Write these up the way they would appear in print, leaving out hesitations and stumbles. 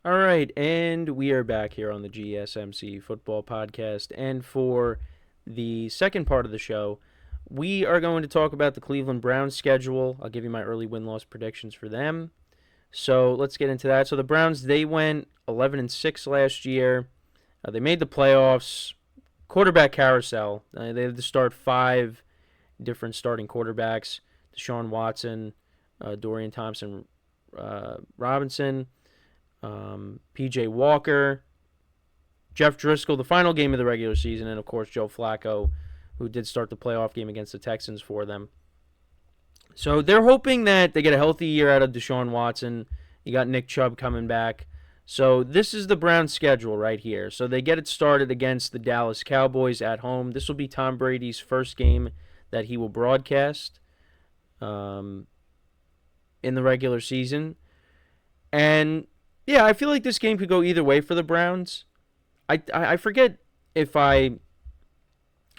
All right, and we are back here on the GSMC Football Podcast. And for the second part of the show, we are going to talk about the Cleveland Browns schedule. I'll give you my early win-loss predictions for them. So let's get into that. So the Browns, they went 11-6 last year. They made the playoffs. Quarterback carousel. They had to start 5 different starting quarterbacks: Deshaun Watson, Dorian Thompson, Robinson, P.J. Walker, Jeff Driscoll, the final game of the regular season, and of course Joe Flacco, who did start the playoff game against the Texans for them. So they're hoping that they get a healthy year out of Deshaun Watson. You got Nick Chubb coming back. So this is the Browns' schedule right here. So they get it started against the Dallas Cowboys at home. This will be Tom Brady's first game that he will broadcast in the regular season. And yeah, I feel like this game could go either way for the Browns. I forget if I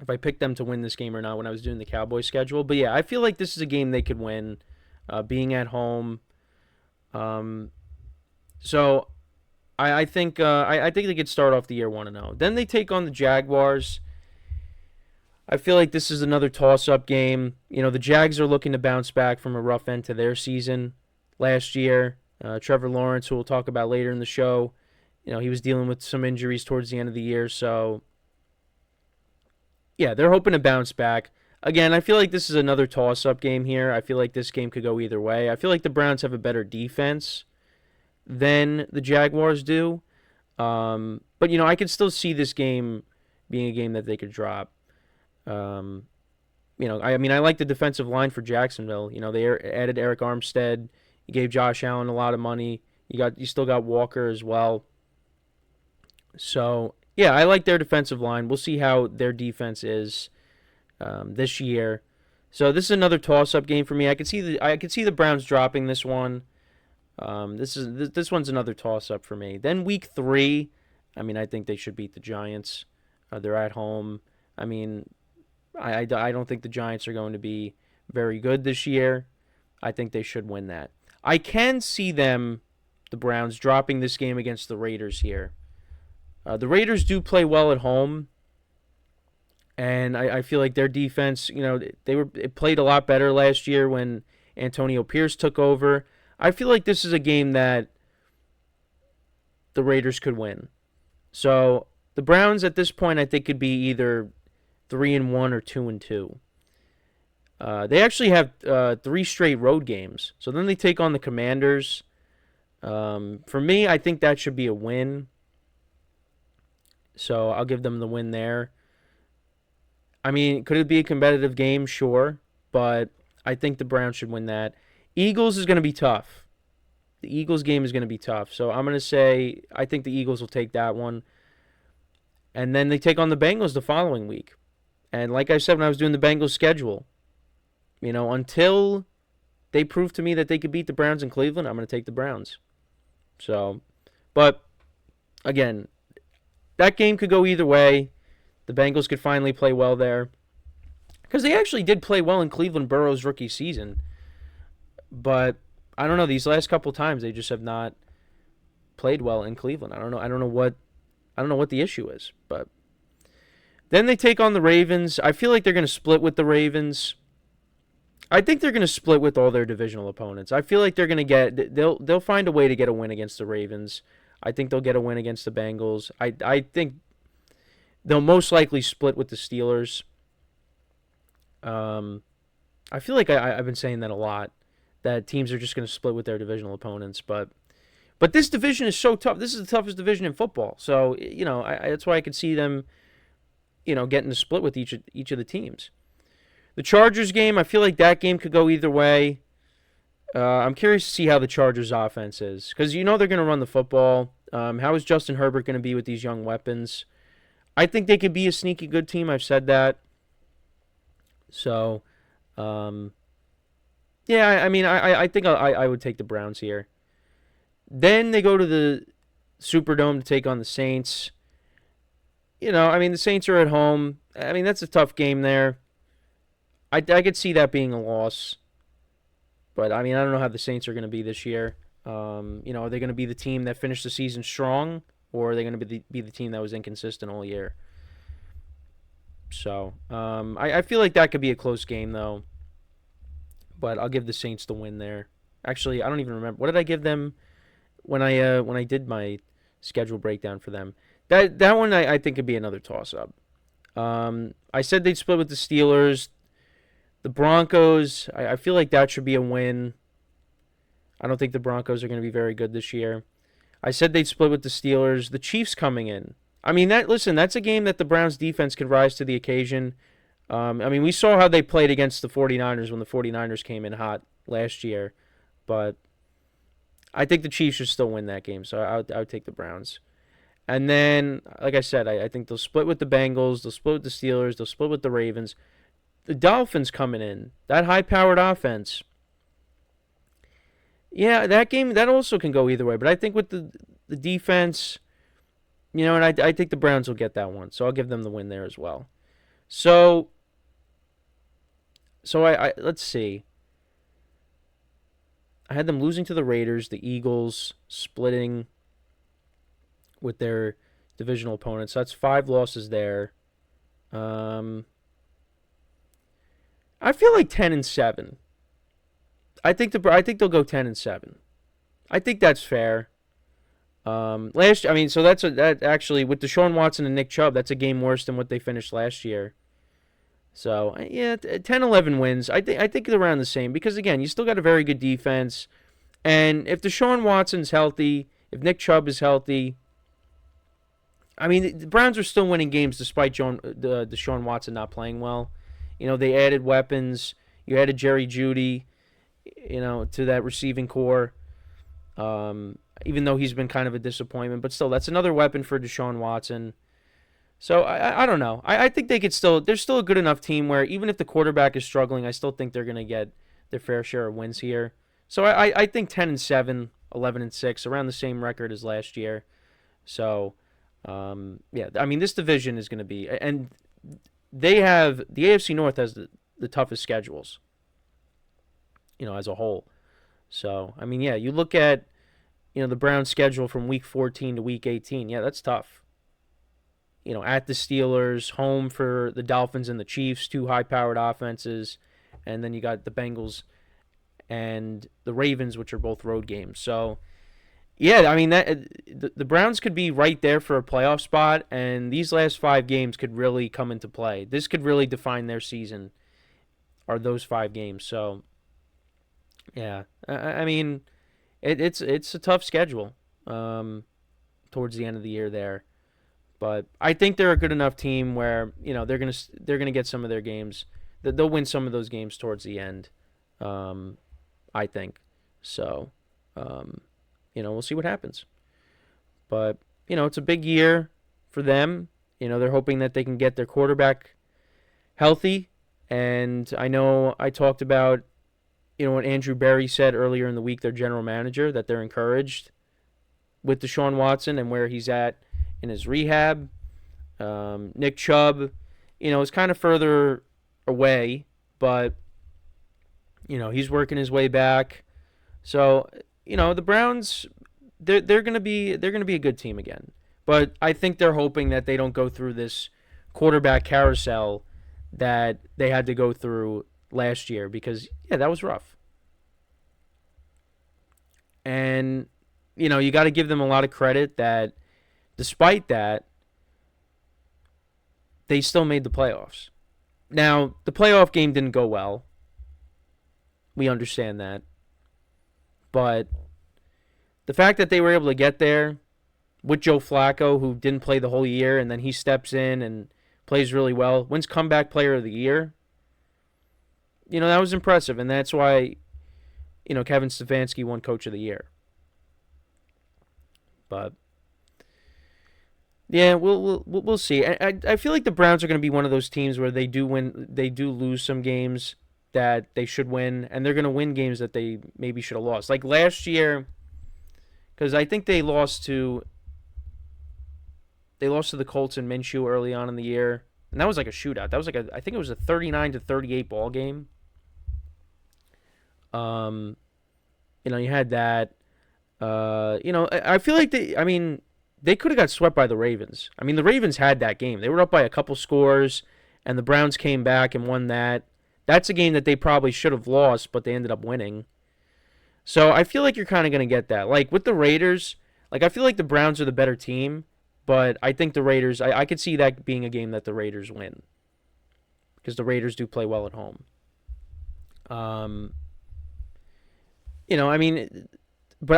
picked them to win this game or not when I was doing the Cowboys schedule. But yeah, I feel like this is a game they could win, being at home. So I think they could start off the year 1-0. Then they take on the Jaguars. I feel like this is another toss-up game. You know, the Jags are looking to bounce back from a rough end to their season last year. Trevor Lawrence, who we'll talk about later in the show, you know, he was dealing with some injuries towards the end of the year. So, yeah, they're hoping to bounce back. Again, I feel like this is another toss-up game here. I feel like this game could go either way. I feel like the Browns have a better defense than the Jaguars do. But, you know, I could still see this game being a game that they could drop. You know, I like the defensive line for Jacksonville. You know, they added Eric Armstead. You gave Josh Allen a lot of money. You still got Walker as well. So, yeah, I like their defensive line. We'll see how their defense is this year. So this is another toss-up game for me. I could see the Browns dropping this one. This one's another toss-up for me. Then week 3, I think they should beat the Giants. They're at home. I don't think the Giants are going to be very good this year. I think they should win that. I can see them, the Browns, dropping this game against the Raiders here. The Raiders do play well at home, and I feel like their defense, you know, it played a lot better last year when Antonio Pierce took over. I feel like this is a game that the Raiders could win. So the Browns at this point, I think, could be either 3-1 or 2-2. They actually have 3 straight road games. So then they take on the Commanders. For me, I think that should be a win. So I'll give them the win there. Could it be a competitive game? Sure. But I think the Browns should win that. Eagles is going to be tough. The Eagles game is going to be tough. So I'm going to say I think the Eagles will take that one. And then they take on the Bengals the following week. And like I said when I was doing the Bengals schedule, you know, until they prove to me that they could beat the Browns in Cleveland, I'm going to take the Browns. So, but again, that game could go either way. The Bengals could finally play well there. Because they actually did play well in Cleveland Burrow's rookie season. But I don't know, these last couple times they just have not played well in Cleveland. I don't know what the issue is, but then they take on the Ravens. I feel like they're going to split with the Ravens. I think they're going to split with all their divisional opponents. I feel like they're going to they'll find a way to get a win against the Ravens. I think they'll get a win against the Bengals. I think they'll most likely split with the Steelers. I feel like I've been saying that a lot, that teams are just going to split with their divisional opponents, but this division is so tough. This is the toughest division in football. So, you know, that's why I could see them, you know, getting to split with each of the teams. The Chargers game, I feel like that game could go either way. I'm curious to see how the Chargers offense is, because you know they're going to run the football. How is Justin Herbert going to be with these young weapons? I think they could be a sneaky good team. I've said that. So, yeah, I think I would take the Browns here. Then they go to the Superdome to take on the Saints. You know, the Saints are at home. That's a tough game there. I could see that being a loss. But, I don't know how the Saints are going to be this year. Are they going to be the team that finished the season strong, or are they going to be the team that was inconsistent all year? So I feel like that could be a close game, though. But I'll give the Saints the win there. Actually, I don't even remember. What did I give them when I did my schedule breakdown for them? That one I think could be another toss-up. I said they'd split with the Steelers. The Broncos, I feel like that should be a win. I don't think the Broncos are going to be very good this year. I said they'd split with the Steelers. The Chiefs coming in. I mean, that's a game that the Browns defense could rise to the occasion. We saw how they played against the 49ers when the 49ers came in hot last year. But I think the Chiefs should still win that game, so I would take the Browns. And then, like I said, I think they'll split with the Bengals, they'll split with the Steelers, they'll split with the Ravens. The Dolphins coming in, that high-powered offense. Yeah, that game, that also can go either way. But I think with the defense, and I think the Browns will get that one. So I'll give them the win there as well. So I let's see. I had them losing to the Raiders, the Eagles splitting with their divisional opponents. So that's 5 losses there. I feel like 10-7. I think they'll go 10-7. I think that's fair. So that actually with Deshaun Watson and Nick Chubb, that's a game worse than what they finished last year. So yeah, 10-11 wins. I think it's around the same because again, you still got a very good defense, and if Deshaun Watson's healthy, if Nick Chubb is healthy, the Browns are still winning games despite Deshaun Watson not playing well. They added weapons. You added Jerry Jeudy, to that receiving core. Even though he's been kind of a disappointment, but still, that's another weapon for Deshaun Watson. So I don't know. I think they're still a good enough team where even if the quarterback is struggling, I still think they're going to get their fair share of wins here. So I think 10-7, 11-6, around the same record as last year. So this division is going to be, and the AFC North has the toughest schedules, as a whole. So you look at the Browns' schedule from week 14 to week 18. Yeah, that's tough. At the Steelers, home for the Dolphins and the Chiefs, 2 high-powered offenses, and then you got the Bengals and the Ravens, which are both road games. So, yeah, the Browns could be right there for a playoff spot, and these last 5 games could really come into play. This could really define their season, are those 5 games. So, yeah, it's a tough schedule towards the end of the year there. But I think they're a good enough team where they're gonna get some of their games. They'll win some of those games towards the end. I think so. We'll see what happens. But it's a big year for them. They're hoping that they can get their quarterback healthy. And I know I talked about what Andrew Berry said earlier in the week, their general manager, that they're encouraged with Deshaun Watson and where he's at in his rehab. Nick Chubb, is kind of further away, but he's working his way back. So the Browns, they're gonna be a good team again. But I think they're hoping that they don't go through this quarterback carousel that they had to go through last year because that was rough. And you got to give them a lot of credit that despite that, they still made the playoffs. Now, the playoff game didn't go well. We understand that. But the fact that they were able to get there with Joe Flacco, who didn't play the whole year, and then he steps in and plays really well, wins comeback player of the year, that was impressive. And that's why, Kevin Stefanski won coach of the year. But yeah, we'll see. I feel like the Browns are going to be one of those teams where they do lose some games that they should win, and they're going to win games that they maybe should have lost. Like last year, because I think they lost to the Colts and Minshew early on in the year, and that was like a shootout. That was I think it was a 39-38 ball game. You had that. I feel like they could have got swept by the Ravens. I mean, the Ravens had that game. They were up by a couple scores, and the Browns came back and won that. That's a game that they probably should have lost, but they ended up winning. So I feel like you're kind of going to get that. Like with the Raiders, like I feel like the Browns are the better team, but I think the Raiders, I could see that being a game that the Raiders win because the Raiders do play well at home. Um, I mean, but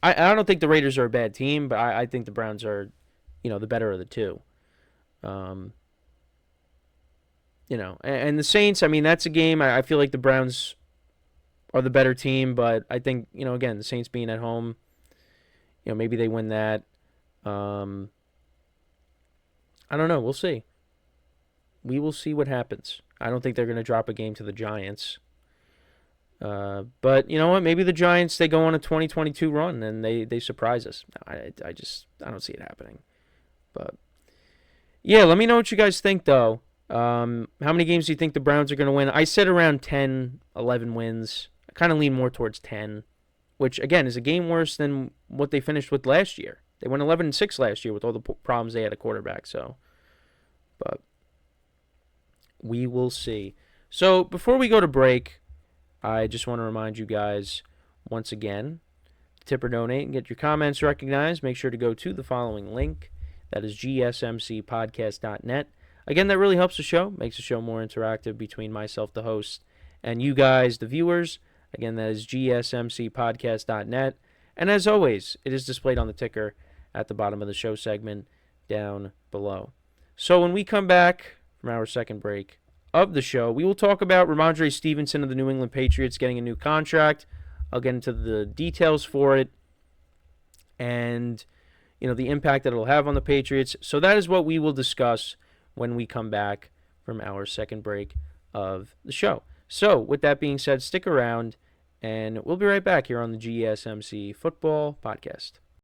I don't think the Raiders are a bad team, but I think the Browns are, the better of the two. Um, and the Saints, I mean, that's a game. I feel like the Browns are the better team, but I think, again, the Saints being at home, maybe they win that. Um, I don't know. We'll see. We will see what happens. I don't think they're going to drop a game to the Giants. But you know what? Maybe the Giants, they go on a 2022 run and they surprise us. I don't see it happening. But yeah, let me know what you guys think though. How many games do you think the Browns are going to win? I said around 10, 11 wins. I kind of lean more towards 10, which again is a game worse than what they finished with last year. They went 11-6 last year with all the problems they had at quarterback. But we will see. So before we go to break, I just want to remind you guys once again, tip or donate and get your comments recognized. Make sure to go to the following link. That is GSMCPodcast.net. Again, that really helps the show, makes the show more interactive between myself, the host, and you guys, the viewers. Again, that is GSMCPodcast.net. And as always, it is displayed on the ticker at the bottom of the show segment down below. So when we come back from our second break of the show, we will talk about Ramondre Stevenson of the New England Patriots getting a new contract. I'll get into the details for it and, the impact that it'll have on the Patriots. So that is what we will discuss when we come back from our second break of the show. So with that being said, stick around and we'll be right back here on the GSMC Football Podcast.